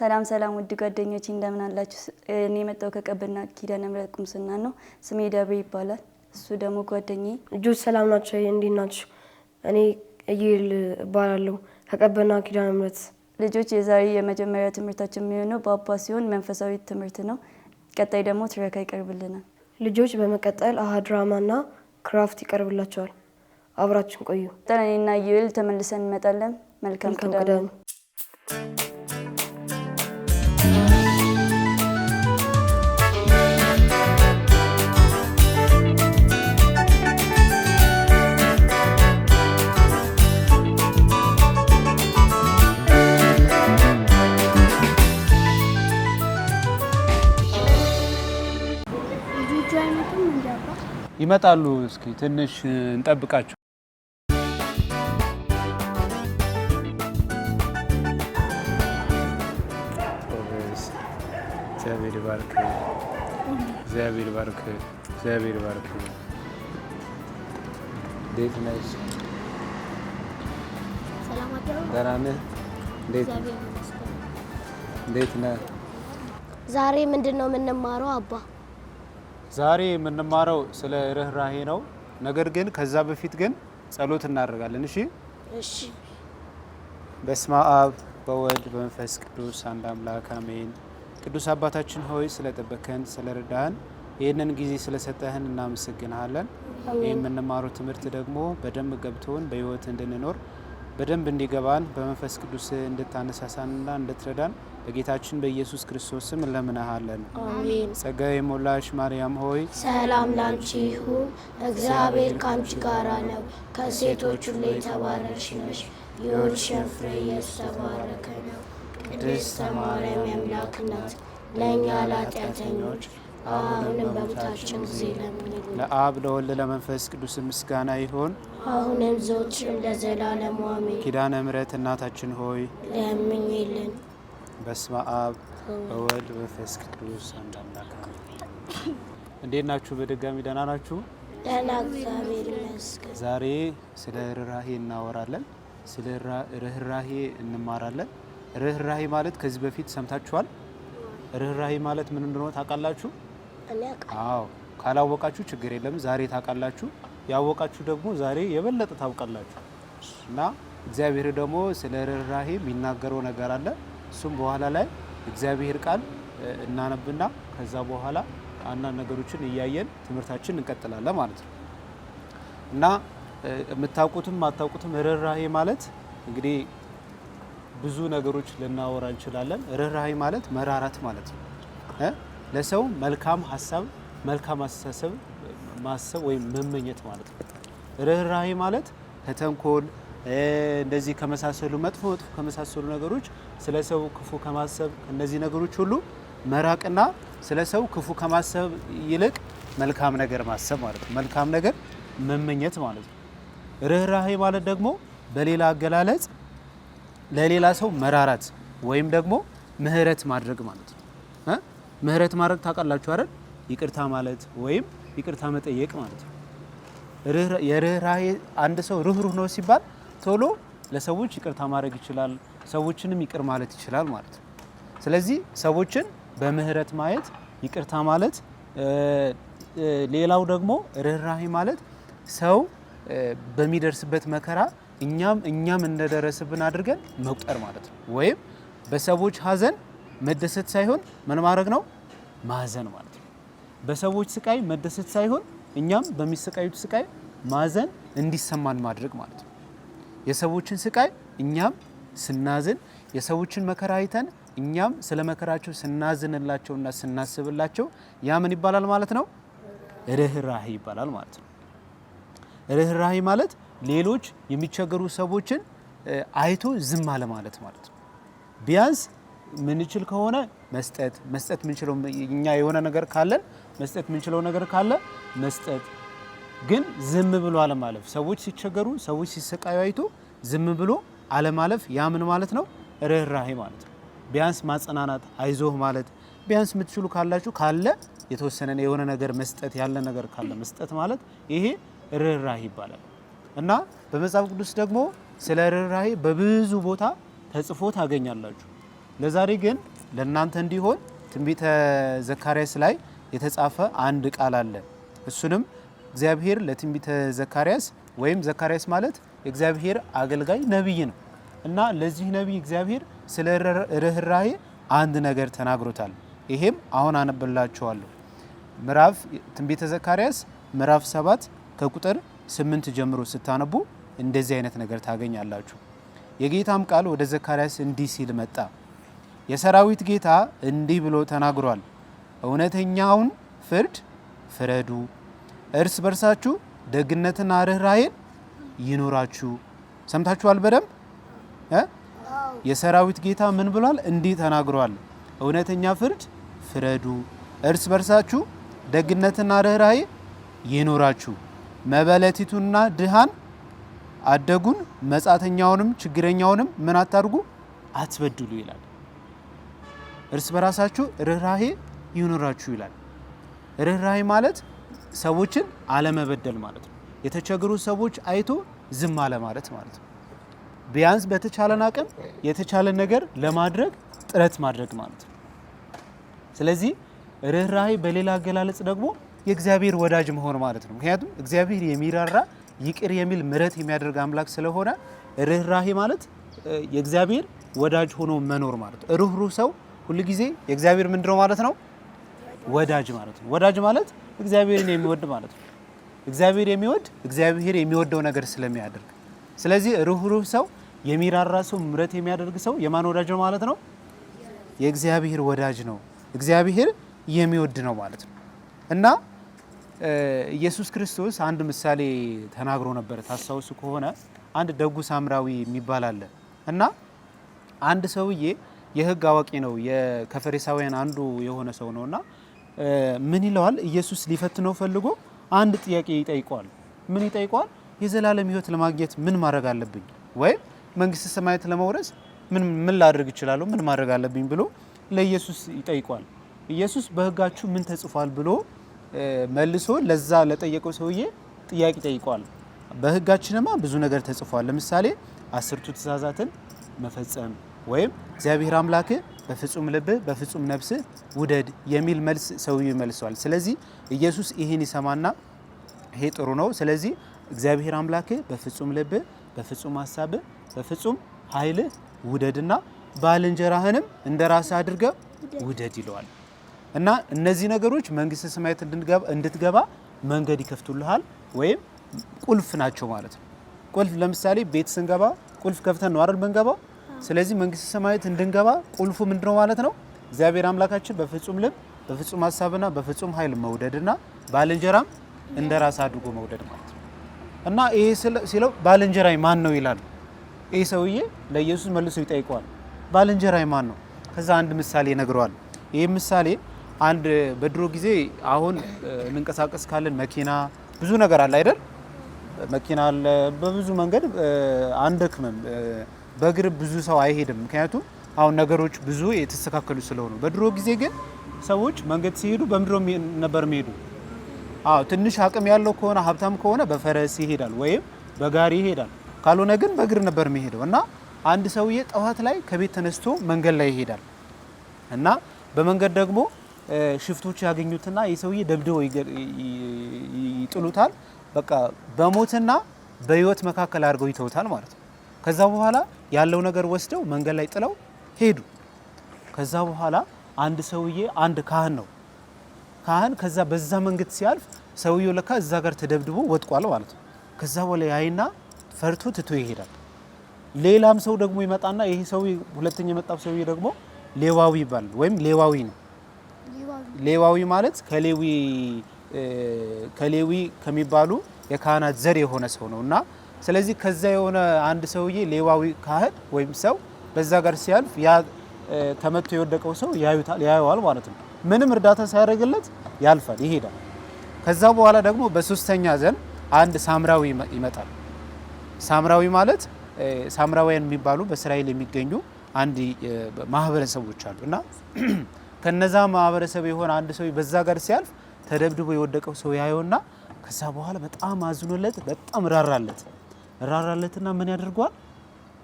ሰላም ሰላም ውድ ጓደኞቼ እንደምን አላችሁ? እኔ የመጣው ከቀበና ኪዳነ ምሕረት ቁምስና ነው። ስሜ ደብሬ ይባላል። እሱ ደግሞ ጓደኛዬ። ልጆች ሰላም ናቸው? እንዴት ናችሁ? እኔ እየል እባላለሁ ከቀበና ኪዳነ ምሕረት። ልጆች የዛሬ የመጀመሪያ ትምህርታችን የሚሆነው በአባ ሲሆን መንፈሳዊ ትምህርት ነው። ቀጣይ ደግሞ ትረካ ይቀርብልናል። ልጆች በመቀጠል አሃድ ድራማና ክራፍት ይቀርብላቸዋል። አብራችን ቆዩ። እኔና እየል ተመልሰን እንመጣለን። መልካም ቅዳሜ። ይመጣሉ። እስኪ ትንሽ እንጠብቃቸው። እግዚአብሔር ይባርክ፣ እግዚአብሔር ይባርክ፣ እግዚአብሔር ይባርክ። እንዴት ነሽ? ደህና ነህ? እንዴት ነህ? ዛሬ ምንድን ነው የምንማረው አባ? ዛሬ የምንማረው ስለ ርህራሄ ነው። ነገር ግን ከዛ በፊት ግን ጸሎት እናደርጋለን። እሺ እሺ። በስመ አብ በወልድ በመንፈስ ቅዱስ አንድ አምላክ አሜን። ቅዱስ አባታችን ሆይ ስለጠበከን ስለረዳህን ይህንን ጊዜ ስለሰጠህን እናመሰግንሃለን። ይህ የምንማረው ትምህርት ደግሞ በደንብ ገብቶን በህይወት እንድንኖር በደንብ እንዲገባን በመንፈስ ቅዱስ እንድታነሳሳንና እንድትረዳን በጌታችን በኢየሱስ ክርስቶስ ስም እንለምንሃለን። አሜን። ጸጋዬ የሞላሽ ማርያም ሆይ ሰላም ላንቺ ይሁን፣ እግዚአብሔር ካንቺ ጋር ነው፣ ከሴቶች ሁሉ የተባረክሽ ነሽ፣ የሆድሽ ፍሬ የተባረከ ነው። ቅድስት ማርያም የአምላክ እናት ለእኛ ለኃጢአተኞች አሁንም በሞታችን ጊዜ ለምኝልን። ለአብ ለወልድ ለመንፈስ ቅዱስ ምስጋና ይሁን አሁንም ዘወትርም ለዘላለሙ አሜን። ኪዳነ ምሕረት እናታችን ሆይ ለምኝልን። በስመ አብ በወልድ በመንፈስ ቅዱስ አንድ አምላክ አሜን። እንዴት ናችሁ? በድጋሚ ደህና ናችሁ? ደህና እግዚአብሔር ይመስገን። ዛሬ ስለ ርህራሄ እናወራለን። ስለ ርህራሄ እንማራለን። ርህራሄ ማለት ከዚህ በፊት ሰምታችኋል? ርህራሄ ማለት ምን እንደሆነ ታውቃላችሁ? አዎ፣ ካላወቃችሁ ችግር የለም፣ ዛሬ ታውቃላችሁ። ያወቃችሁ ደግሞ ዛሬ የበለጠ ታውቃላችሁ። እና እግዚአብሔር ደግሞ ስለ ርህራሄ የሚናገረው ነገር አለ። እሱም በኋላ ላይ እግዚአብሔር ቃል እናነብና ከዛ በኋላ አንዳንድ ነገሮችን እያየን ትምህርታችን እንቀጥላለን ማለት ነው። እና የምታውቁትም ማታውቁትም ርህራሄ ማለት እንግዲህ ብዙ ነገሮች ልናወራ እንችላለን። ርህራሄ ማለት መራራት ማለት ነው። ለሰው መልካም ሀሳብ፣ መልካም አስተሳሰብ ማሰብ ወይም መመኘት ማለት ነው። ርህራሄ ማለት ከተንኮል እንደዚህ ከመሳሰሉ መጥፎ ከመሳሰሉ ነገሮች ስለ ሰው ክፉ ከማሰብ እነዚህ ነገሮች ሁሉ መራቅና ስለ ሰው ክፉ ከማሰብ ይልቅ መልካም ነገር ማሰብ ማለት ነው። መልካም ነገር መመኘት ማለት ነው። ርህራሄ ማለት ደግሞ በሌላ አገላለጽ ለሌላ ሰው መራራት ወይም ደግሞ ምህረት ማድረግ ማለት ነው። ምህረት ማድረግ ታውቃላችሁ አይደል? ይቅርታ ማለት ወይም ይቅርታ መጠየቅ ማለት ነው። የርህራሄ አንድ ሰው ርህሩህ ነው ሲባል ቶሎ ለሰዎች ይቅርታ ማድረግ ይችላል፣ ሰዎችንም ይቅር ማለት ይችላል ማለት ነው። ስለዚህ ሰዎችን በምህረት ማየት ይቅርታ ማለት። ሌላው ደግሞ ርህራሄ ማለት ሰው በሚደርስበት መከራ እኛም እንደደረስብን አድርገን መቁጠር ማለት ነው። ወይም በሰዎች ሀዘን መደሰት ሳይሆን ምን ማድረግ ነው? ማዘን ማለት ነው። በሰዎች ስቃይ መደሰት ሳይሆን እኛም በሚሰቃዩት ስቃይ ማዘን እንዲሰማን ማድረግ ማለት ነው። የሰዎችን ስቃይ እኛም ስናዝን፣ የሰዎችን መከራ አይተን እኛም ስለ መከራቸው ስናዝንላቸውና ስናስብላቸው ያ ምን ይባላል ማለት ነው? ርህራሄ ይባላል ማለት ነው። ርህራሄ ማለት ሌሎች የሚቸገሩ ሰዎችን አይቶ ዝም አለ ማለት ማለት ነው። ቢያንስ ምንችል ከሆነ መስጠት ምንችለው እኛ የሆነ ነገር ካለን መስጠት ምንችለው ነገር ካለ መስጠት፣ ግን ዝም ብሎ አለማለፍ። ሰዎች ሲቸገሩ፣ ሰዎች ሲሰቃዩ አይቶ ዝም ብሎ አለማለፍ ያ ምን ማለት ነው? ርህራሄ ማለት ነው። ቢያንስ ማጸናናት፣ አይዞህ ማለት፣ ቢያንስ ምትችሉ ካላችሁ ካለ የተወሰነ የሆነ ነገር መስጠት፣ ያለ ነገር ካለ መስጠት ማለት ይሄ ርህራሄ ይባላል። እና በመጽሐፍ ቅዱስ ደግሞ ስለ ርህራሄ በብዙ ቦታ ተጽፎ ታገኛላችሁ። ለዛሬ ግን ለእናንተ እንዲሆን ትንቢተ ዘካርያስ ላይ የተጻፈ አንድ ቃል አለ። እሱንም እግዚአብሔር ለትንቢተ ዘካርያስ ወይም ዘካርያስ ማለት የእግዚአብሔር አገልጋይ ነቢይ ነው እና ለዚህ ነቢይ እግዚአብሔር ስለ ርህራሄ አንድ ነገር ተናግሮታል። ይሄም አሁን አነብላችኋለሁ። ምዕራፍ ትንቢተ ዘካርያስ ምዕራፍ 7 ከቁጥር 8 ጀምሮ ስታነቡ እንደዚህ አይነት ነገር ታገኛላችሁ። የጌታም ቃል ወደ ዘካርያስ እንዲህ ሲል መጣ። የሰራዊት ጌታ እንዲህ ብሎ ተናግሯል። እውነተኛውን ፍርድ ፍረዱ፣ እርስ በርሳችሁ ደግነትና ርህራሄን ይኑራችሁ። ሰምታችኋል በደንብ የሰራዊት ጌታ ምን ብሏል? እንዲህ ተናግሯል። እውነተኛ ፍርድ ፍረዱ፣ እርስ በርሳችሁ ደግነትና ርህራሄ ይኑራችሁ። መበለቲቱንና ድሃን አደጉን መጻተኛውንም ችግረኛውንም ምን አታርጉ? አትበድሉ ይላል። እርስ በራሳችሁ ርህራሄ ይኑራችሁ ይላል። ርህራሄ ማለት ሰዎችን አለመበደል ማለት ነው። የተቸገሩ ሰዎች አይቶ ዝም አለ ማለት ነው። ቢያንስ በተቻለን አቅም የተቻለ ነገር ለማድረግ ጥረት ማድረግ ማለት ነው። ስለዚህ ርህራሄ በሌላ አገላለጽ ደግሞ የእግዚአብሔር ወዳጅ መሆን ማለት ነው። ምክንያቱም እግዚአብሔር የሚራራ ይቅር የሚል ምሕረት የሚያደርግ አምላክ ስለሆነ ርህራሄ ማለት የእግዚአብሔር ወዳጅ ሆኖ መኖር ማለት ነው። ሩህሩህ ሰው ሁልጊዜ የእግዚአብሔር ምንድነው ማለት ነው? ወዳጅ ማለት ነው። ወዳጅ ማለት እግዚአብሔርን የሚወድ ማለት ነው። እግዚአብሔር የሚወድ እግዚአብሔር የሚወደው ነገር ስለሚያደርግ፣ ስለዚህ ሩህሩህ ሰው፣ የሚራራ ሰው፣ ምሕረት የሚያደርግ ሰው የማን ወዳጅ ነው ማለት ነው? የእግዚአብሔር ወዳጅ ነው። እግዚአብሔር የሚወድ ነው ማለት ነው። እና ኢየሱስ ክርስቶስ አንድ ምሳሌ ተናግሮ ነበር። ታስታውሱ ከሆነ አንድ ደጉ ሳምራዊ የሚባል አለ እና አንድ ሰውዬ የሕግ አዋቂ ነው፣ ከፈሪሳውያን አንዱ የሆነ ሰው ነውና ምን ይለዋል? ኢየሱስ ሊፈትነው ፈልጎ አንድ ጥያቄ ይጠይቀዋል። ምን ይጠይቀዋል? የዘላለም ሕይወት ለማግኘት ምን ማድረግ አለብኝ? ወይም መንግስተ ሰማያት ለመውረስ ምን ላድርግ እችላለሁ? ምን ማድረግ አለብኝ ብሎ ለኢየሱስ ይጠይቀዋል። ኢየሱስ በሕጋችሁ ምን ተጽፏል ብሎ መልሶ ለዛ ለጠየቀው ሰውዬ ጥያቄ ጠይቀዋል። በሕጋችንማ ብዙ ነገር ተጽፏል። ለምሳሌ 10ቱ ትእዛዛትን መፈጸም ወይም እግዚአብሔር አምላክ በፍጹም ልብህ በፍጹም ነፍስህ ውደድ የሚል መልስ ሰውዬው መልሷል። ስለዚህ ኢየሱስ ይህን ይሰማና ይሄ ጥሩ ነው፣ ስለዚህ እግዚአብሔር አምላክ በፍጹም ልብህ በፍጹም ሀሳብህ በፍጹም ኃይልህ ውደድና ባልንጀራህንም እንደ ራስህ አድርገህ ውደድ ይለዋል። እና እነዚህ ነገሮች መንግስተ ሰማያት እንድትገባ መንገድ ይከፍቱልሃል ወይም ቁልፍ ናቸው ማለት ነው። ቁልፍ ለምሳሌ ቤት ስንገባ ቁልፍ ከፍተን ነው አይደል የምንገባው? ስለዚህ መንግስተ ሰማያት እንድንገባ ቁልፉ ምንድነው ማለት ነው? እግዚአብሔር አምላካችን በፍጹም ልብ በፍጹም ሀሳብና በፍጹም ኃይል መውደድና ባልንጀራም እንደ ራስ አድርጎ መውደድ ማለት ነው። እና ይሄ ሲለው ባልንጀራይ ማን ነው ይላል። ይሄ ሰውዬ ለኢየሱስ መልሶ ይጠይቀዋል፣ ባልንጀራይ ማን ነው? ከዛ አንድ ምሳሌ ይነግረዋል። ይሄ ምሳሌ አንድ በድሮ ጊዜ አሁን እንንቀሳቀስ ካለን መኪና ብዙ ነገር አለ አይደል? መኪና አለ፣ በብዙ መንገድ አንደክምም። በእግር ብዙ ሰው አይሄድም፣ ምክንያቱም አሁን ነገሮች ብዙ የተስተካከሉ ስለሆኑ። በድሮ ጊዜ ግን ሰዎች መንገድ ሲሄዱ በምድሮ ነበር የሚሄዱ። ትንሽ አቅም ያለው ከሆነ ሀብታም ከሆነ በፈረስ ይሄዳል ወይም በጋሪ ይሄዳል፣ ካልሆነ ግን በእግር ነበር የሚሄደው። እና አንድ ሰውዬ ጠዋት ላይ ከቤት ተነስቶ መንገድ ላይ ይሄዳል እና በመንገድ ደግሞ ሽፍቶች ያገኙትና የሰውዬ ደብድበው ይጥሉታል። በቃ በሞትና በህይወት መካከል አድርገው ይተውታል ማለት ነው። ከዛ በኋላ ያለው ነገር ወስደው መንገድ ላይ ጥለው ሄዱ። ከዛ በኋላ አንድ ሰውዬ አንድ ካህን ነው። ካህን ከዛ በዛ መንገድ ሲያልፍ ሰውዬው ለካ እዛ ጋር ተደብድቦ ወጥቋል ማለት ነው። ከዛ በኋላ ያይና ፈርቶ ትቶ ይሄዳል። ሌላም ሰው ደግሞ ይመጣና ይሄ ሰውዬ ሁለተኛ የመጣው ሰውዬ ደግሞ ሌዋዊ ይባላል ወይም ሌዋዊ ነው። ሌዋዊ ማለት ከሌዊ ከሚባሉ የካህናት ዘር የሆነ ሰው ነው እና ስለዚህ ከዛ የሆነ አንድ ሰውዬ ሌዋዊ ካህን ወይም ሰው በዛ ጋር ሲያልፍ ያ ተመቶ የወደቀው ሰው ያየዋል ማለት ነው። ምንም እርዳታ ሳያደርግለት ያልፋል፣ ይሄዳል። ከዛ በኋላ ደግሞ በሶስተኛ ዘን አንድ ሳምራዊ ይመጣል። ሳምራዊ ማለት ሳምራውያን የሚባሉ በእስራኤል የሚገኙ አንድ ማህበረሰቦች አሉ እና ከነዛ ማህበረሰብ የሆነ አንድ ሰው በዛ ጋር ሲያልፍ ተደብድቦ የወደቀው ሰው ያየውና ከዛ በኋላ በጣም አዝኖለት በጣም ራራለትና ምን ያደርገዋል?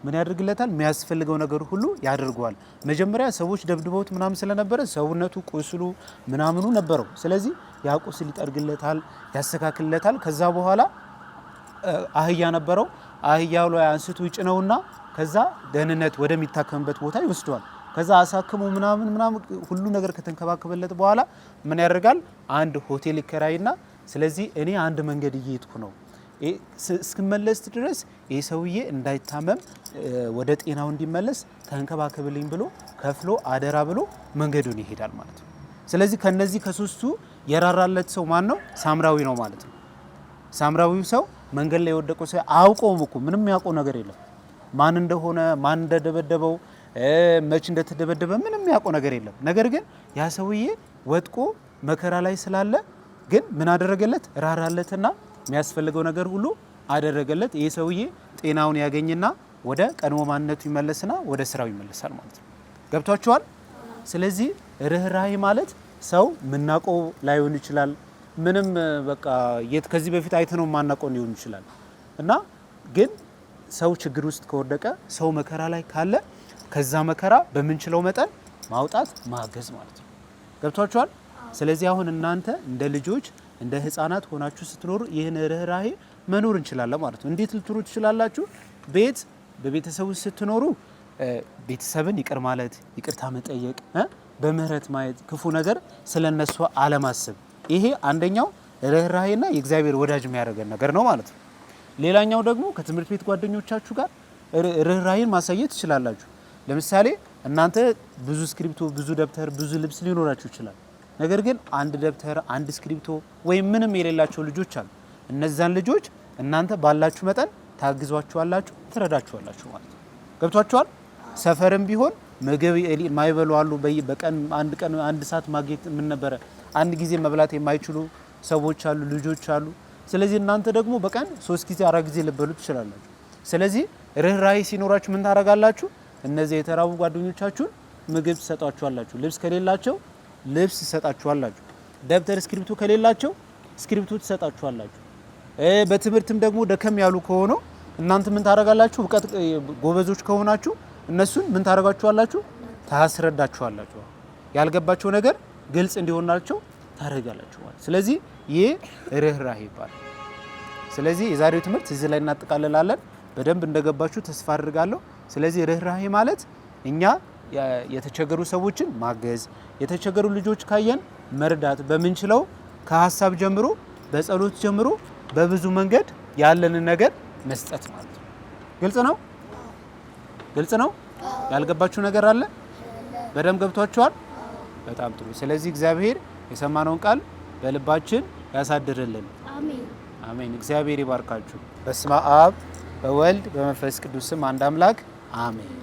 ምን ያደርግለታል? የሚያስፈልገው ነገር ሁሉ ያደርገዋል። መጀመሪያ ሰዎች ደብድበውት ምናምን ስለነበረ ሰውነቱ ቁስሉ ምናምኑ ነበረው። ስለዚህ ያ ቁስል ይጠርግለታል፣ ያስተካክልለታል። ከዛ በኋላ አህያ ነበረው። አህያው ላይ አንስቶ ይጭነውና ከዛ ደህንነት ወደሚታከምበት ቦታ ይወስደዋል። ከዛ አሳክሞ ምናምን ሁሉ ነገር ከተንከባከበለት በኋላ ምን ያደርጋል? አንድ ሆቴል ይከራይና ስለዚህ እኔ አንድ መንገድ እየሄድኩ ነው እስክመለስ ድረስ ይህ ሰውዬ እንዳይታመም ወደ ጤናው እንዲመለስ ተንከባከብልኝ ብሎ ከፍሎ አደራ ብሎ መንገዱን ይሄዳል ማለት ነው። ስለዚህ ከነዚህ ከሶስቱ የራራለት ሰው ማን ነው? ሳምራዊ ነው ማለት ነው። ሳምራዊው ሰው መንገድ ላይ የወደቀው ሰው አውቀውም እኮ ምንም ያውቀው ነገር የለም። ማን እንደሆነ ማን እንደደበደበው መች እንደተደበደበ ምንም ያውቀው ነገር የለም። ነገር ግን ያ ሰውዬ ወድቆ መከራ ላይ ስላለ ግን ምን አደረገለት? ራራለትና የሚያስፈልገው ነገር ሁሉ አደረገለት። ይህ ሰውዬ ጤናውን ያገኝና ወደ ቀድሞ ማንነቱ ይመለስና ወደ ስራው ይመለሳል ማለት ነው። ገብቷችኋል? ስለዚህ ርህራሄ ማለት ሰው ምናቀው ላይሆን ይችላል። ምንም በቃ ከዚህ በፊት አይተነው ማናቀው ሊሆን ይችላል እና ግን ሰው ችግር ውስጥ ከወደቀ ሰው መከራ ላይ ካለ ከዛ መከራ በምንችለው መጠን ማውጣት ማገዝ ማለት ነው። ገብቷችኋል? ስለዚህ አሁን እናንተ እንደ ልጆች እንደ ህፃናት ሆናችሁ ስትኖሩ ይህን ርህራሄ መኖር እንችላለን ማለት ነው። እንዴት ልትኖሩ ትችላላችሁ? በቤተሰብ ውስጥ ስትኖሩ ቤተሰብን ይቅር ማለት፣ ይቅርታ መጠየቅ፣ በምህረት ማየት፣ ክፉ ነገር ስለነሱ አለማሰብ፣ ይሄ አንደኛው ርህራሄና የእግዚአብሔር ወዳጅ የሚያደርገን ነገር ነው ማለት ነው። ሌላኛው ደግሞ ከትምህርት ቤት ጓደኞቻችሁ ጋር ርህራሄን ማሳየት ትችላላችሁ። ለምሳሌ እናንተ ብዙ እስክሪብቶ፣ ብዙ ደብተር፣ ብዙ ልብስ ሊኖራችሁ ይችላል። ነገር ግን አንድ ደብተር፣ አንድ እስክሪብቶ ወይም ምንም የሌላቸው ልጆች አሉ። እነዛን ልጆች እናንተ ባላችሁ መጠን ታግዟቸዋላችሁ፣ ትረዳቸዋላችሁ ማለት ነው። ገብቷችኋል? ሰፈርም ቢሆን ምግብ የማይበሉ አሉ። በቀን አንድ ሰዓት ማግኘት ምን ነበረ አንድ ጊዜ መብላት የማይችሉ ሰዎች አሉ፣ ልጆች አሉ። ስለዚህ እናንተ ደግሞ በቀን 3 ጊዜ 4 ጊዜ ልበሉ ትችላላችሁ። ስለዚህ ርህራሄ ሲኖራችሁ ምን ታደርጋላችሁ? እነዚህ የተራቡ ጓደኞቻችሁን ምግብ ትሰጣችኋላችሁ። ልብስ ከሌላቸው ልብስ ትሰጣችኋላችሁ። ደብተር እስክሪብቶ ከሌላቸው እስክሪብቶ ትሰጣችኋላችሁ። በትምህርትም ደግሞ ደከም ያሉ ከሆነ እናንተ ምን ታደርጋላችሁ? እውቀት ጎበዞች ከሆናችሁ እነሱን ምን ታደርጋችኋላችሁ? ታስረዳችኋላችሁ። ያልገባቸው ነገር ግልጽ እንዲሆንላቸው ታደርጋላችሁ ማለት። ስለዚህ ይህ ርህራሄ ይባላል። ስለዚህ የዛሬው ትምህርት እዚህ ላይ እናጠቃልላለን። በደንብ እንደገባችሁ ተስፋ አድርጋለሁ። ስለዚህ ርህራሄ ማለት እኛ የተቸገሩ ሰዎችን ማገዝ፣ የተቸገሩ ልጆች ካየን መርዳት፣ በምንችለው ከሀሳብ ጀምሮ በጸሎት ጀምሮ በብዙ መንገድ ያለንን ነገር መስጠት ማለት ነው። ግልጽ ነው? ግልጽ ነው? ያልገባችሁ ነገር አለ? በደንብ ገብቷችኋል? በጣም ጥሩ። ስለዚህ እግዚአብሔር የሰማነውን ቃል በልባችን ያሳድርልን። አሜን አሜን። እግዚአብሔር ይባርካችሁ። በስመ አብ በወልድ በመንፈስ ቅዱስ ስም አንድ አምላክ አሜን።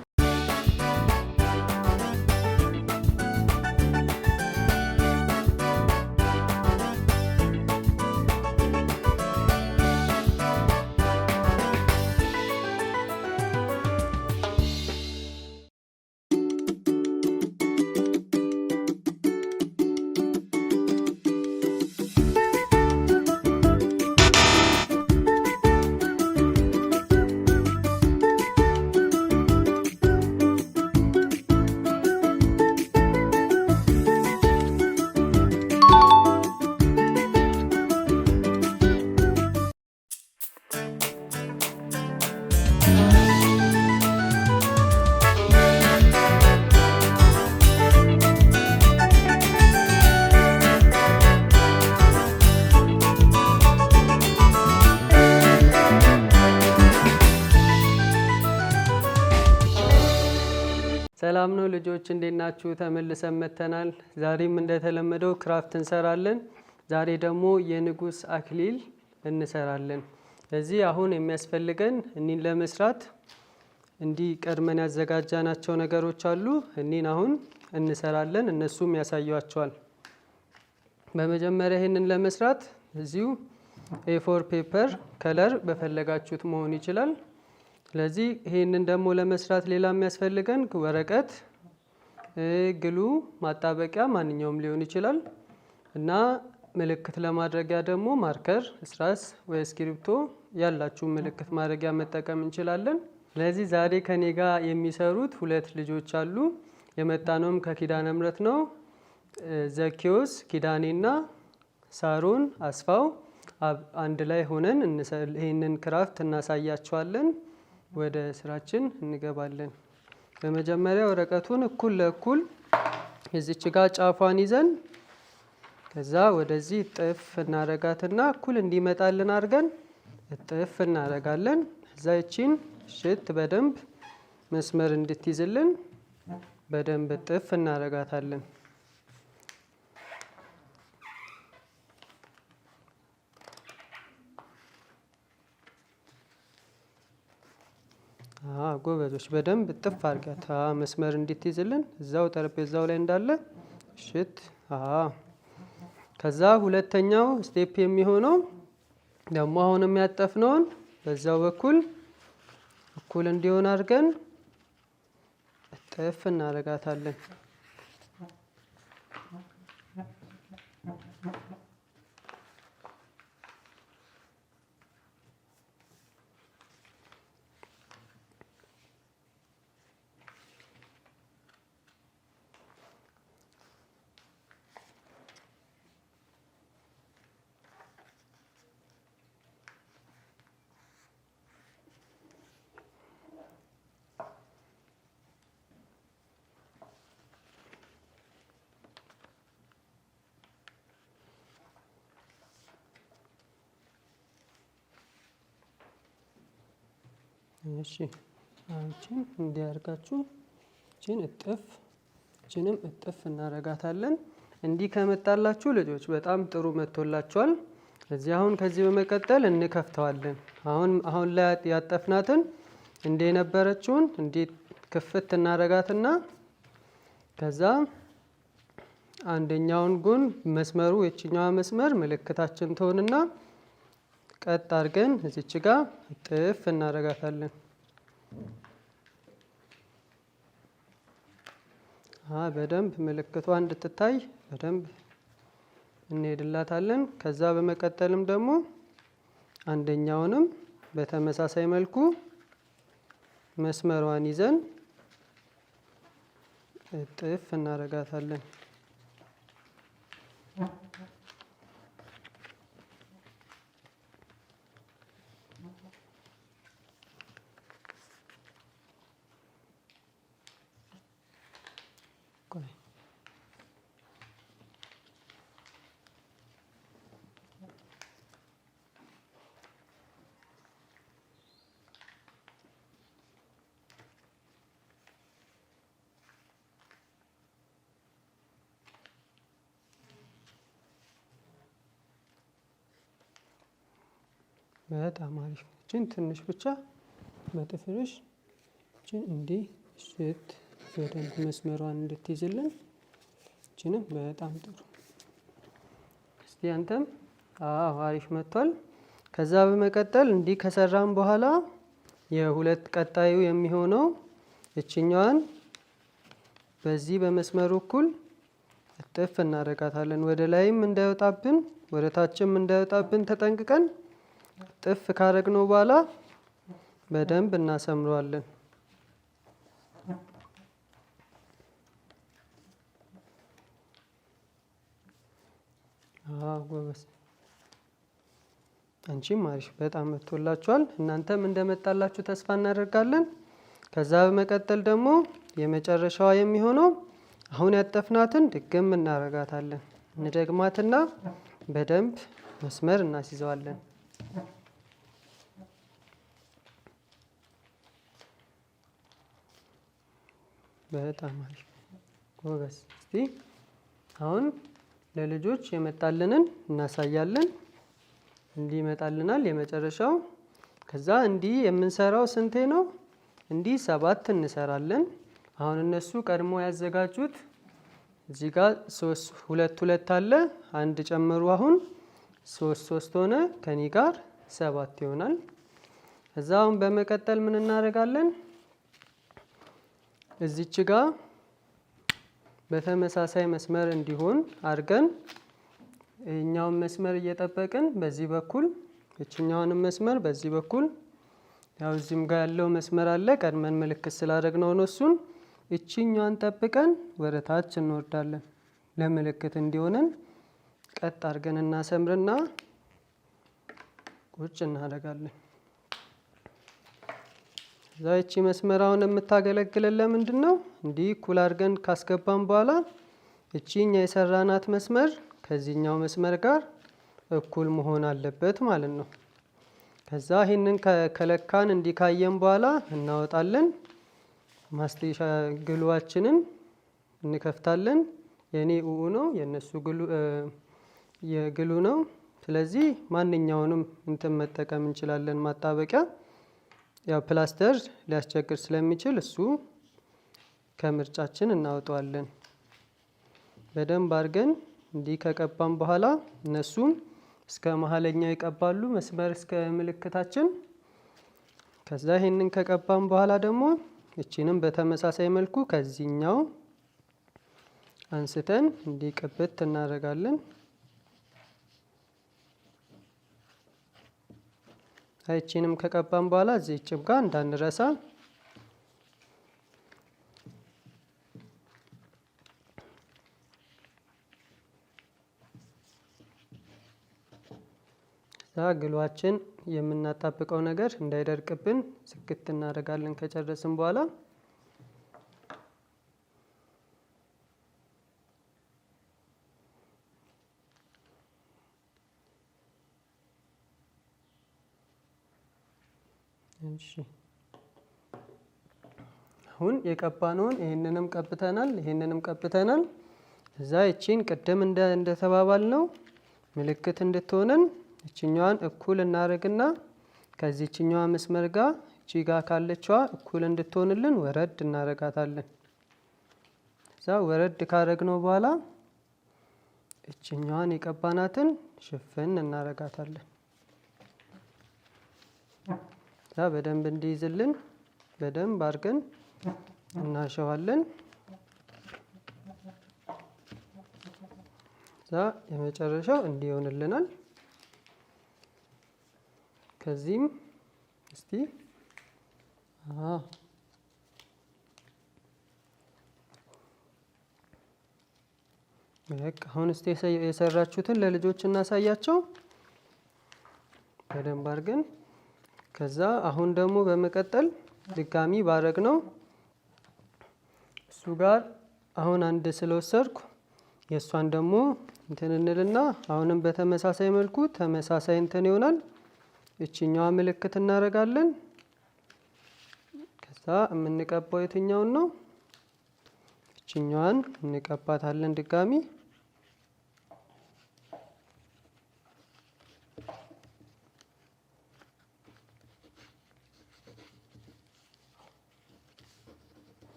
ሰላም ነው ልጆች፣ እንዴት ናችሁ? ተመልሰን መጥተናል። ዛሬም እንደተለመደው ክራፍት እንሰራለን። ዛሬ ደግሞ የንጉስ አክሊል እንሰራለን። ስለዚህ አሁን የሚያስፈልገን እኒን ለመስራት እንዲህ ቀድመን ያዘጋጃናቸው ነገሮች አሉ። እኒን አሁን እንሰራለን፣ እነሱም ያሳያቸዋል። በመጀመሪያ ይሄንን ለመስራት እዚሁ A4 ፔፐር ከለር በፈለጋችሁት መሆን ይችላል። ስለዚህ ይሄንን ደግሞ ለመስራት ሌላ የሚያስፈልገን ወረቀት፣ ግሉ፣ ማጣበቂያ ማንኛውም ሊሆን ይችላል እና ምልክት ለማድረጊያ ደግሞ ማርከር፣ እስራስ ወይ እስክሪብቶ ያላችሁ ምልክት ማድረጊያ መጠቀም እንችላለን። ስለዚህ ዛሬ ከኔ ጋር የሚሰሩት ሁለት ልጆች አሉ። የመጣነውም ከኪዳነ ምሕረት ነው። ዘኪዮስ ኪዳኔና ሳሮን አስፋው አንድ ላይ ሆነን ይህንን ክራፍት እናሳያቸዋለን። ወደ ስራችን እንገባለን። በመጀመሪያ ወረቀቱን እኩል ለእኩል እዚች ጋር ጫፏን ይዘን ከዛ ወደዚህ እጥፍ እናረጋትና እኩል እንዲመጣልን አድርገን እጥፍ እናረጋለን። እዛ ይቺን ሽት በደንብ መስመር እንድትይዝልን በደንብ እጥፍ እናረጋታለን። ጎበዞች በደንብ እጥፍ አድርጋት መስመር እንድትይዝልን እዛው ጠረጴዛው ላይ እንዳለ ሽት። ከዛ ሁለተኛው ስቴፕ የሚሆነው ደግሞ አሁን የሚያጠፍነውን በዛው በኩል እኩል እንዲሆን አድርገን እጥፍ እናረጋታለን። እሺ አንቺን እንዲያርጋችሁ እቺን እጥፍ እቺንም እጥፍ እናረጋታለን። እንዲህ ከመጣላችሁ ልጆች በጣም ጥሩ መጥቶላችኋል። እዚህ አሁን ከዚህ በመቀጠል እንከፍተዋለን። አሁን ላይ ያጠፍናትን እንደ የነበረችውን እንዲህ ክፍት እናረጋትና ከዛ አንደኛውን ጎን መስመሩ የችኛዋ መስመር ምልክታችን ትሆንና ቀጥ አድርገን እዚች ጋር እጥፍ እናረጋታለን። በደንብ ምልክቷ እንድትታይ በደንብ እንሄድላታለን። ከዛ በመቀጠልም ደግሞ አንደኛውንም በተመሳሳይ መልኩ መስመሯን ይዘን እጥፍ እናረጋታለን። በጣም አሪፍ። እቺን ትንሽ ብቻ በጥፍርሽ እቺን እንዲህ ሽት በደንብ መስመሯን እንድትይዝልን እቺንም በጣም ጥሩ። እስቲ አንተም አሪፍ መጥቷል። ከዛ በመቀጠል እንዲህ ከሰራን በኋላ የሁለት ቀጣዩ የሚሆነው እቺኛዋን በዚህ በመስመሩ እኩል እጥፍ እናረጋታለን። ወደ ላይም እንዳይወጣብን ወደ ታችም እንዳይወጣብን ተጠንቅቀን ጥፍ ካረግነው በኋላ በደንብ እናሰምረዋለን። ጎበዝ። አንቺም አሪፍ በጣም መጥቶላችኋል። እናንተም እንደመጣላችሁ ተስፋ እናደርጋለን። ከዛ በመቀጠል ደግሞ የመጨረሻዋ የሚሆነው አሁን ያጠፍናትን ድግም እናረጋታለን። እንደግማትና በደንብ መስመር እናስይዘዋለን። በጣም አሪፍ ጎበዝ። እስቲ አሁን ለልጆች የመጣልንን እናሳያለን። እንዲህ ይመጣልናል የመጨረሻው። ከዛ እንዲህ የምንሰራው ስንቴ ነው? እንዲህ 7 እንሰራለን። አሁን እነሱ ቀድሞ ያዘጋጁት እዚህ ጋር 2 አለ፣ አንድ ጨምሩ። አሁን 3 ሆነ። ከኔ ጋር 7 ይሆናል። ከዛ አሁን በመቀጠል ምን እናደርጋለን? እዚች ጋር በተመሳሳይ መስመር እንዲሆን አድርገን እኛውን መስመር እየጠበቅን በዚህ በኩል እችኛውንም መስመር በዚህ በኩል ያው እዚህም ጋር ያለው መስመር አለ ቀድመን ምልክት ስላደረግነው ነው። እሱን እቺኛዋን ጠብቀን ወደ ታች እንወርዳለን። ለምልክት እንዲሆነን ቀጥ አድርገን እናሰምርና ቁጭ እናደርጋለን። እቺ መስመር አሁን የምታገለግለን ለምንድን ነው? እንዲህ እኩል አድርገን ካስገባን በኋላ እቺኛ የሰራናት መስመር ከዚህኛው መስመር ጋር እኩል መሆን አለበት ማለት ነው። ከዛ ይሄንን ከለካን እንዲካየን በኋላ እናወጣለን። ማስቴሻ ግሉዋችንን እንከፍታለን። የኔ ኡኡ ነው የነሱ የግሉ ነው። ስለዚህ ማንኛውንም እንትን መጠቀም እንችላለን ማጣበቂያ። ያው ፕላስተር ሊያስቸግር ስለሚችል እሱ ከምርጫችን እናወጣዋለን። በደንብ አድርገን እንዲህ ከቀባን በኋላ እነሱም እስከ መሀለኛው ይቀባሉ መስመር እስከ ምልክታችን። ከዛ ይሄንን ከቀባን በኋላ ደግሞ እቺንም በተመሳሳይ መልኩ ከዚህኛው አንስተን እንዲቀበት እናደርጋለን። እቺንም ከቀባን በኋላ እዚህ ጭብ ጋር እንዳንረሳ ግሏችን የምናጣብቀው ነገር እንዳይደርቅብን ስክት እናደርጋለን። ከጨረስን በኋላ አሁን የቀባነውን ይሄንንም ቀብተናል። እዛ እቺን ቅድም እንደተባባል ነው ምልክት እንድትሆነን እቺኛዋን እኩል እናደርግና ከዚህኛዋ መስመር ጋር እቺ ጋር ካለችዋ እኩል እንድትሆንልን ወረድ እናደርጋታለን። እዛ ወረድ ካደረግነው በኋላ እቺኛዋን የቀባናትን ሽፍን እናደርጋታለን። እዛ በደንብ እንዲይዝልን በደንብ አድርገን እናሸዋለን። እዛ የመጨረሻው እንዲሆንልናል። ከዚህም እስቲ አሁን እስቲ የሰራችሁትን ለልጆች እናሳያቸው በደንብ አድርገን። ከዛ አሁን ደግሞ በመቀጠል ድጋሚ ባረግ ነው እሱ ጋር አሁን አንድ ስለወሰድኩ የእሷን ደግሞ እንትን እንልና አሁንም በተመሳሳይ መልኩ ተመሳሳይ እንትን ይሆናል። እቺኛዋ ምልክት እናደርጋለን። ከዛ የምንቀባው የትኛውን ነው? እቺኛዋን እንቀባታለን ድጋሚ።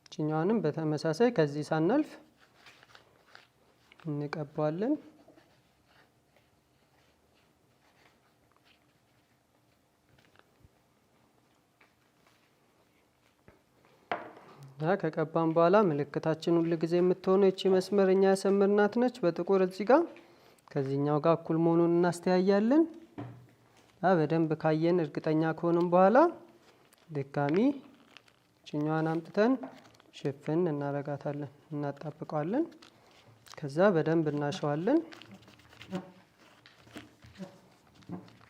እቺኛዋንም በተመሳሳይ ከዚህ ሳናልፍ እንቀባዋለን። ከቀባን በኋላ ምልክታችን ሁሉ ጊዜ የምትሆነው እቺ መስመርኛ ያሰመርናት ነች በጥቁር እዚህ ጋር ከዚህኛው ጋር እኩል መሆኑን እናስተያያለን። በደንብ ካየን እርግጠኛ ከሆነን በኋላ ድጋሚ እቺኛዋን አምጥተን ሽፍን እናረጋታለን፣ እናጣብቀዋለን። ከዛ በደንብ እናሸዋለን።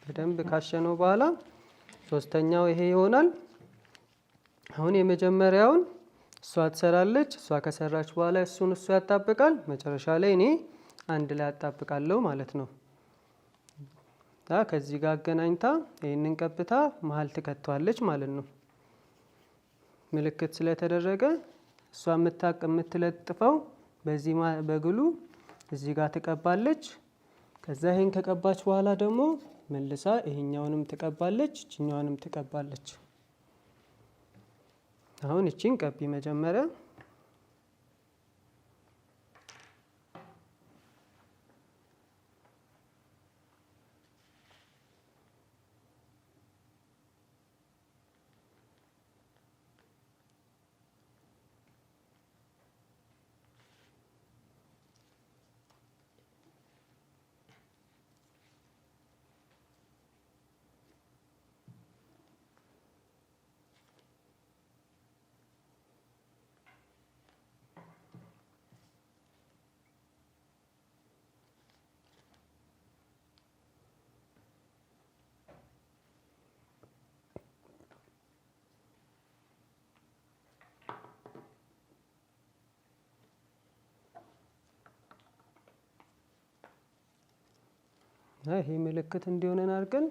በደንብ ካሸነው በኋላ ሶስተኛው ይሄ ይሆናል። አሁን የመጀመሪያውን እሷ ትሰራለች። እሷ ከሰራች በኋላ እሱ ያጣብቃል። መጨረሻ ላይ እኔ አንድ ላይ አጣብቃለሁ ማለት ነው። ከዚህ ጋር አገናኝታ ይሄንን ቀብታ መሀል ትከተዋለች ማለት ነው። ምልክት ስለተደረገ እሷ የምትለጥፈው በዚህ በግሉ እዚህ ጋር ትቀባለች። ከዛ ይሄን ከቀባች በኋላ ደግሞ መልሳ ይሄኛውንም ትቀባለች፣ እቺኛውንም ትቀባለች። አሁን እቺን ቀቢ መጀመሪያ ይሄ ምልክት እንዲሆነን አድርገን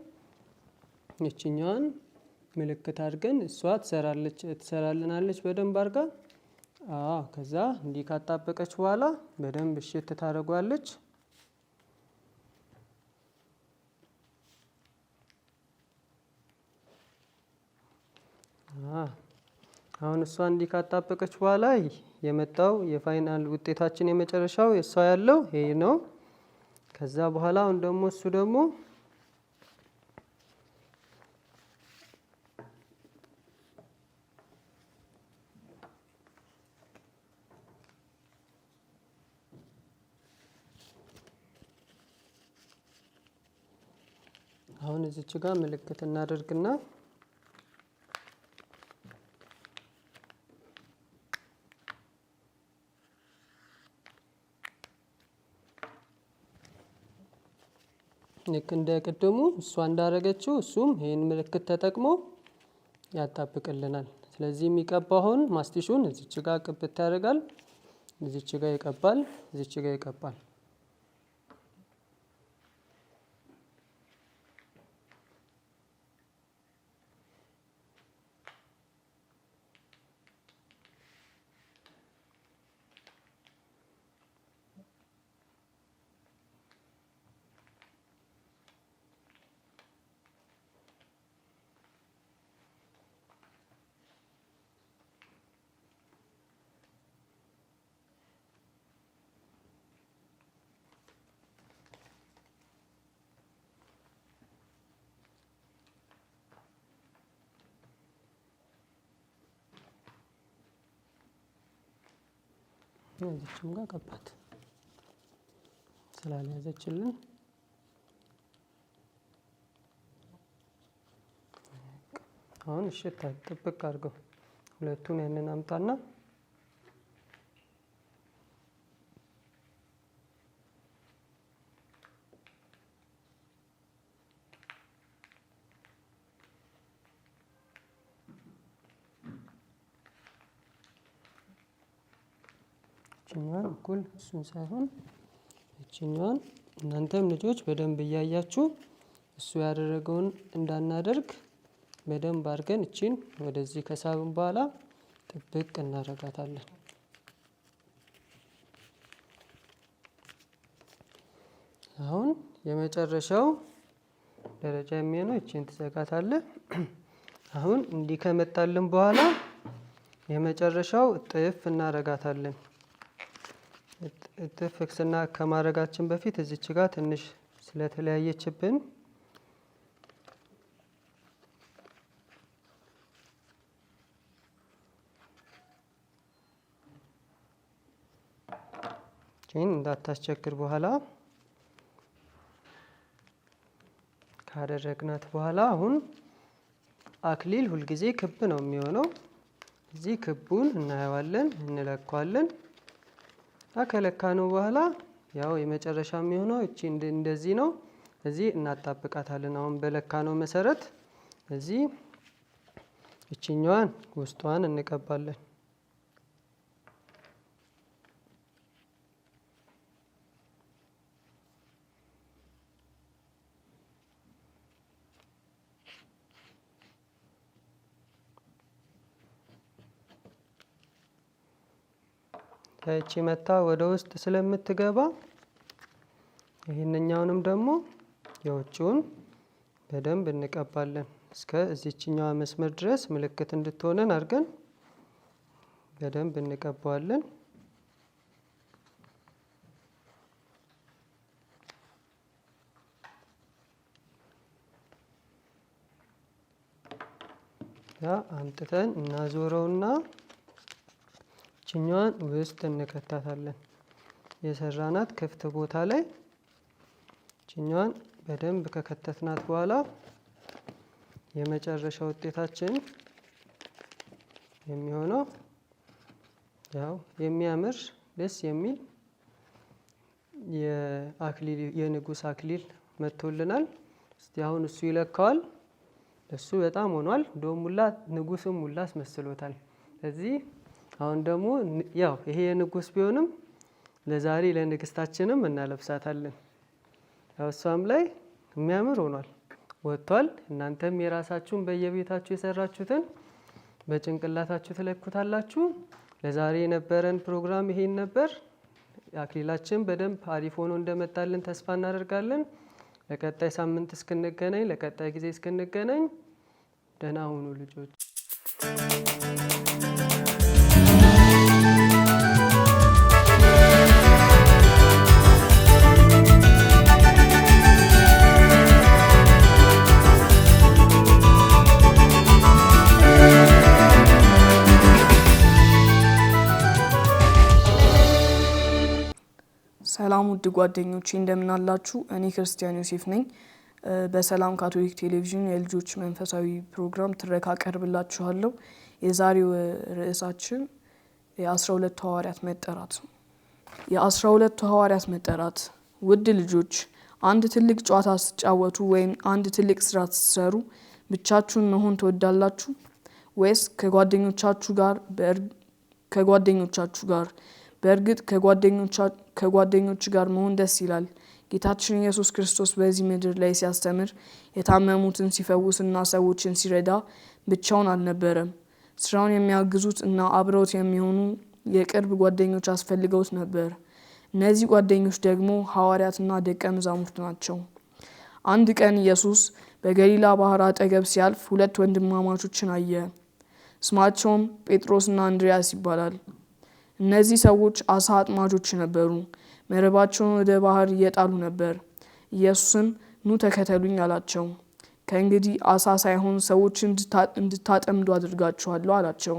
እችኛዋን ምልክት አድርገን እሷ ትሰራልናለች በደንብ አድርጋ። ከዛ እንዲህ ካጣበቀች በኋላ በደንብ እሽት ታደርጓለች። አሁን እሷ እንዲህ ካጣበቀች በኋላ የመጣው የፋይናል ውጤታችን የመጨረሻው እሷ ያለው ይሄ ነው። ከዛ በኋላ አሁን ደግሞ እሱ ደግሞ አሁን እዚች ጋር ምልክት እናደርግና ልክ እንደ ቅድሙ እሷ እንዳረገችው እሱም ይሄን ምልክት ተጠቅሞ ያጣብቅልናል። ስለዚህ የሚቀባውን ማስቲሹን እዚች ጋር ቅብት ያደርጋል፣ እዚች ጋር ይቀባል፣ እዚች ጋር ይቀባል። እዚችም ጋር ቀባት ስላልያዘችልን አሁን እሽት ጥብቅ አድርገው ሁለቱን ያንን አምጣና እችኛዋን እኩል እሱን ሳይሆን እችኛዋን እናንተም ልጆች በደንብ እያያችሁ እሱ ያደረገውን እንዳናደርግ በደንብ አድርገን እቺን ወደዚህ ከሳብን በኋላ ጥብቅ እናረጋታለን። አሁን የመጨረሻው ደረጃ የሚሆነው እቺን ትዘጋታለህ። አሁን እንዲህ ከመጣልን በኋላ የመጨረሻው እጥፍ እናረጋታለን። እጥፍ ፍክስና ከማድረጋችን በፊት እዚች ጋር ትንሽ ስለተለያየችብን ይህን እንዳታስቸግር በኋላ ካደረግናት በኋላ አሁን አክሊል ሁልጊዜ ክብ ነው የሚሆነው። እዚህ ክቡን እናየዋለን፣ እንለካዋለን። ከለካነው በኋላ ያው የመጨረሻ የሚሆነው እቺ እንደዚህ ነው። እዚህ እናጣብቃታለን። አሁን በለካነው መሰረት እዚህ እቺኛዋን ውስጧን እንቀባለን። እቺ መታ ወደ ውስጥ ስለምትገባ ይሄንኛውንም ደግሞ የውጭውን በደንብ እንቀባለን። እስከ እዚችኛዋ መስመር ድረስ ምልክት እንድትሆነን አድርገን በደንብ እንቀባዋለን። አምጥተን እናዞረውና እችኛዋን ውስጥ እንከታታለን። የሰራናት ክፍት ቦታ ላይ እችኛዋን በደንብ ከከተትናት በኋላ የመጨረሻ ውጤታችን የሚሆነው ያው የሚያምር ደስ የሚል የንጉስ አክሊል መጥቶልናል። እስቲ አሁን እሱ ይለካዋል። እሱ በጣም ሆኗል። እንደውም ሙላ ንጉስም ሙላ አስመስሎታል። ስለዚህ አሁን ደግሞ ያው ይሄ የንጉስ ቢሆንም ለዛሬ ለንግስታችንም እናለብሳታለን። ያው እሷም ላይ የሚያምር ሆኗል፣ ወጥቷል። እናንተም የራሳችሁን በየቤታችሁ የሰራችሁትን በጭንቅላታችሁ ትለኩታላችሁ። ለዛሬ የነበረን ፕሮግራም ይሄን ነበር። አክሊላችን በደንብ አሪፍ ሆኖ እንደመጣልን ተስፋ እናደርጋለን። ለቀጣይ ሳምንት እስክንገናኝ፣ ለቀጣይ ጊዜ እስክንገናኝ ደህና ሁኑ ልጆች። ሰላም ውድ ጓደኞቼ እንደምን አላችሁ? እኔ ክርስቲያን ዮሴፍ ነኝ። በሰላም ካቶሊክ ቴሌቪዥን የልጆች መንፈሳዊ ፕሮግራም ትረካ አቀርብላችኋለሁ። የዛሬው ርዕሳችን የ12 ሐዋርያት መጠራት ነው። የ12 ሐዋርያት መጠራት። ውድ ልጆች አንድ ትልቅ ጨዋታ ስትጫወቱ ወይም አንድ ትልቅ ስራ ስትሰሩ ብቻችሁን መሆን ትወዳላችሁ ወይስ ከጓደኞቻችሁ ጋር? በእርግጥ ከጓደኞች ጋር መሆን ደስ ይላል። ጌታችን ኢየሱስ ክርስቶስ በዚህ ምድር ላይ ሲያስተምር፣ የታመሙትን ሲፈውስና ሰዎችን ሲረዳ ብቻውን አልነበረም። ስራውን የሚያግዙት እና አብረውት የሚሆኑ የቅርብ ጓደኞች አስፈልገውት ነበር። እነዚህ ጓደኞች ደግሞ ሐዋርያትና ደቀ መዛሙርት ናቸው። አንድ ቀን ኢየሱስ በገሊላ ባህር አጠገብ ሲያልፍ 2 ወንድማማቾችን አየ። ስማቸውም ጴጥሮስና እንድርያስ ይባላል። እነዚህ ሰዎች አሳ አጥማጆች ነበሩ። መረባቸውን ወደ ባህር እየጣሉ ነበር። ኢየሱስም ኑ ተከተሉኝ አላቸው። ከእንግዲህ አሳ ሳይሆን ሰዎችን እንድታጠምዱ አድርጋችኋለሁ አላቸው።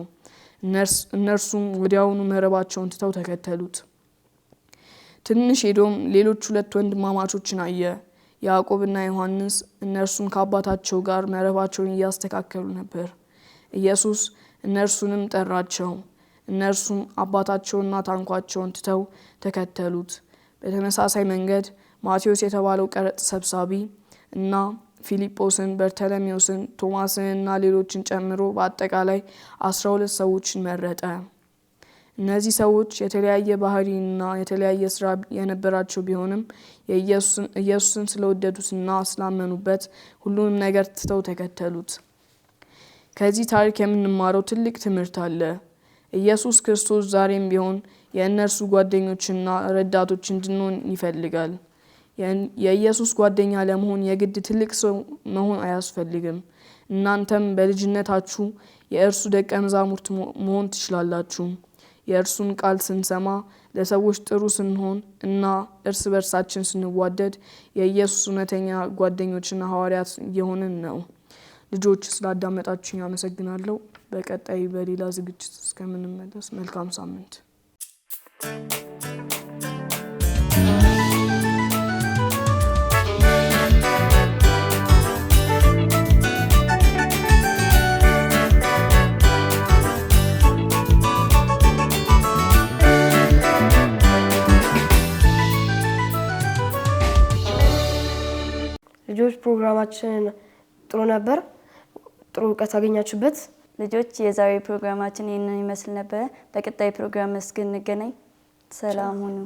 እነርሱም ወዲያውኑ መረባቸውን ትተው ተከተሉት። ትንሽ ሄዶም ሌሎች 2 ወንድማማቾችን አየ፣ ያዕቆብና ዮሐንስ። እነርሱም ከአባታቸው ጋር መረባቸውን እያስተካከሉ ነበር። ኢየሱስ እነርሱንም ጠራቸው። እነርሱም አባታቸውንና ታንኳቸውን ትተው ተከተሉት። በተመሳሳይ መንገድ ማቴዎስ የተባለው ቀረጥ ሰብሳቢ እና ፊልጶስን፣ በርተሎሜዎስን፣ ቶማስን እና ሌሎችን ጨምሮ በአጠቃላይ 12 ሰዎችን መረጠ። እነዚህ ሰዎች የተለያየ ባህሪና የተለያየ ስራ የነበራቸው ቢሆንም ኢየሱስን ስለወደዱትና ስላመኑበት ሁሉንም ነገር ትተው ተከተሉት። ከዚህ ታሪክ የምንማረው ትልቅ ትምህርት አለ። ኢየሱስ ክርስቶስ ዛሬም ቢሆን የእነርሱ ጓደኞችና ረዳቶች እንድንሆን ይፈልጋል። የኢየሱስ ጓደኛ ለመሆን የግድ ትልቅ ሰው መሆን አያስፈልግም። እናንተም በልጅነታችሁ የእርሱ ደቀ መዛሙርት መሆን ትችላላችሁ። የእርሱን ቃል ስንሰማ፣ ለሰዎች ጥሩ ስንሆን እና እርስ በርሳችን ስንዋደድ የኢየሱስ እውነተኛ ጓደኞችና ሐዋርያት እየሆንን ነው። ልጆች ስላዳመጣችሁኝ አመሰግናለሁ። በቀጣይ በሌላ ዝግጅት እስከምንመለስ መልካም ሳምንት። ልጆች ፕሮግራማችን ጥሩ ነበር። ጥሩ እውቀት አገኛችሁበት። ልጆች የዛሬ ፕሮግራማችን ይህንን ይመስል ነበረ። በቀጣይ ፕሮግራም እስክንገናኝ ሰላም ሁኑ።